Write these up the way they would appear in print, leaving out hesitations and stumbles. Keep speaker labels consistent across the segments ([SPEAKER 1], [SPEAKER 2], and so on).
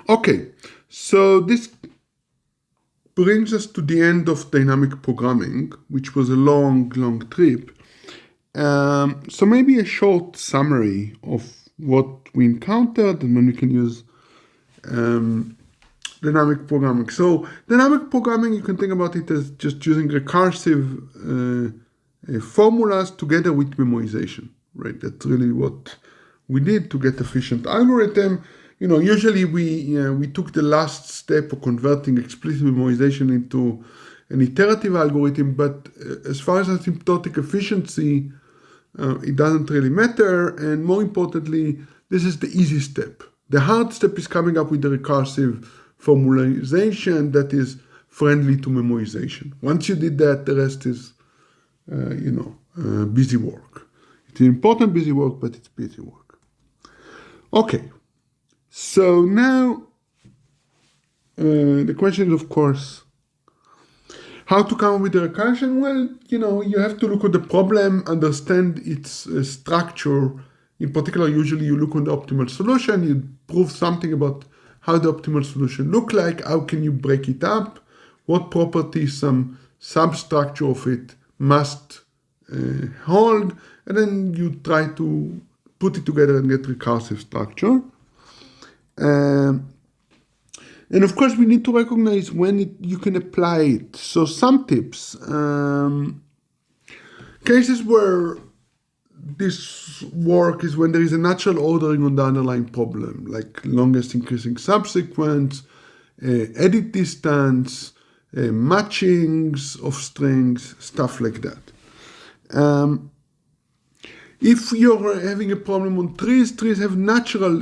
[SPEAKER 1] Okay, so this brings us to the end of dynamic programming, which was a long, long trip. So maybe a short summary of what we encountered and when we can use dynamic programming. So dynamic programming, you can think about it as just using recursive formulas together with memorization, right? That's really what we did to get efficient algorithm. Usually we took the last step of converting explicit memorization into an iterative algorithm, but as far as asymptotic efficiency, it doesn't really matter. And more importantly, this is the easy step. The hard step is coming up with the recursive formalization that is friendly to memorization. Once you did that, the rest is, busy work. It's important busy work, but it's busy work. Okay, so now the question is, of course, how to come up with the recursion? Well, you have to look at the problem, understand its structure. In particular, usually you look on the optimal solution, you prove something about how the optimal solution look like, how can you break it up, what properties some substructure of it must hold, and then you try to put it together and get recursive structure. And of course, we need to recognize when you can apply it. So some tips. Cases where this work is when there is a natural ordering on the underlying problem, like longest increasing subsequence, edit distance, matchings of strings, stuff like that. If you're having a problem on trees have natural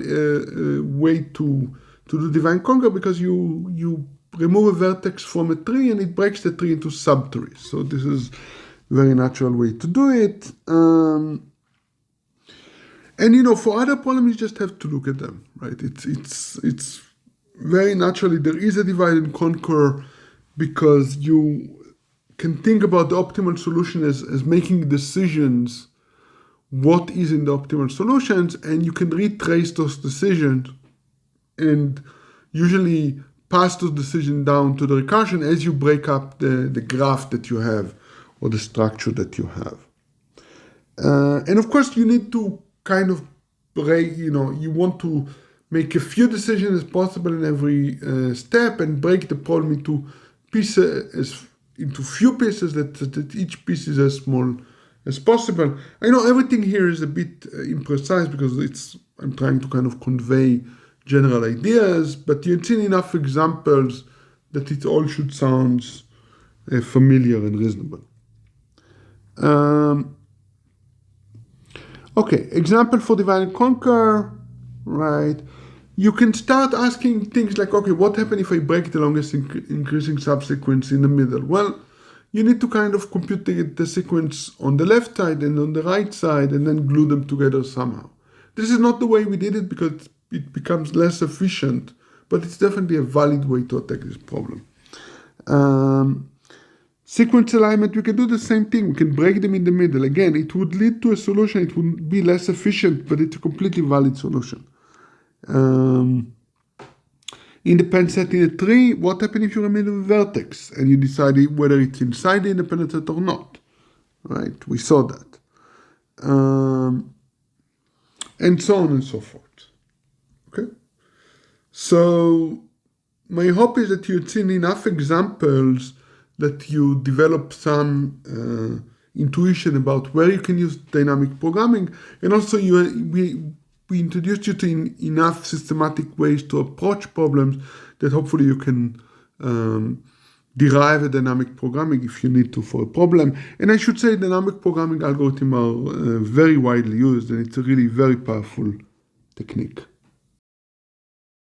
[SPEAKER 1] way to do divide and conquer, because you remove a vertex from a tree and it breaks the tree into subtrees. So this is a very natural way to do it. And for other problems, you just have to look at them, right? It's very naturally there is a divide and conquer, because you can think about the optimal solution as making decisions what is in the optimal solutions, and you can retrace those decisions and usually pass those decisions down to the recursion as you break up the graph that you have or the structure that you have. And of course, you need to kind of break, you want to make a few decisions as possible in every step and break the problem into pieces, into few pieces that each piece is as small as possible. I know everything here is a bit imprecise because I'm trying to kind of convey general ideas, but you've seen enough examples that it all should sound familiar and reasonable. Okay, example for divide and conquer, right? You can start asking things like, okay, what happens if I break the longest increasing subsequence in the middle? Well, you need to kind of compute the sequence on the left side and on the right side and then glue them together somehow. This is not the way we did it because it becomes less efficient, but it's definitely a valid way to attack this problem. Sequence alignment, we can do the same thing. We can break them in the middle. Again, it would lead to a solution. It would be less efficient, but it's a completely valid solution. Independent set in a tree, what happens if you remove a vertex and you decide whether it's inside the independent set or not? Right, we saw that. And so on and so forth. Okay? So my hope is that you've seen enough examples that you develop some intuition about where you can use dynamic programming, and also we introduced you to enough systematic ways to approach problems that hopefully you can derive a dynamic programming if you need to for a problem. And I should say dynamic programming algorithms are very widely used, and it's a really very powerful technique.